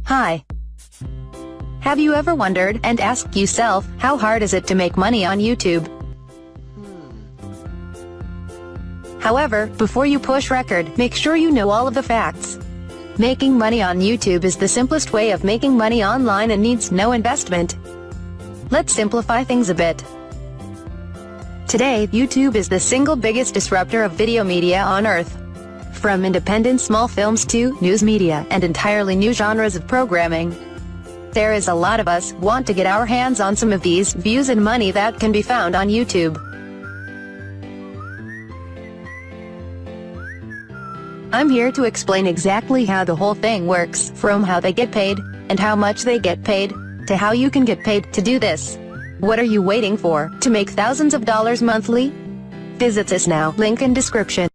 Hi. Have you ever wondered and asked yourself, how hard is it to make money on YouTube? However, before you push record, make sure you know all of the facts. Making money on YouTube is the simplest way of making money online and needs no investment. Let's simplify things a bit. Today, YouTube is the single biggest disruptor of video media on earth. From independent small films to news media and entirely new genres of programming. There is a lot of us want to get our hands on some of these views and money that can be found on YouTube. I'm here to explain exactly how the whole thing works, from how they get paid, and how much they get paid, to how you can get paid to do this. What are you waiting for, to make thousands of dollars monthly? Visit us now, link in description.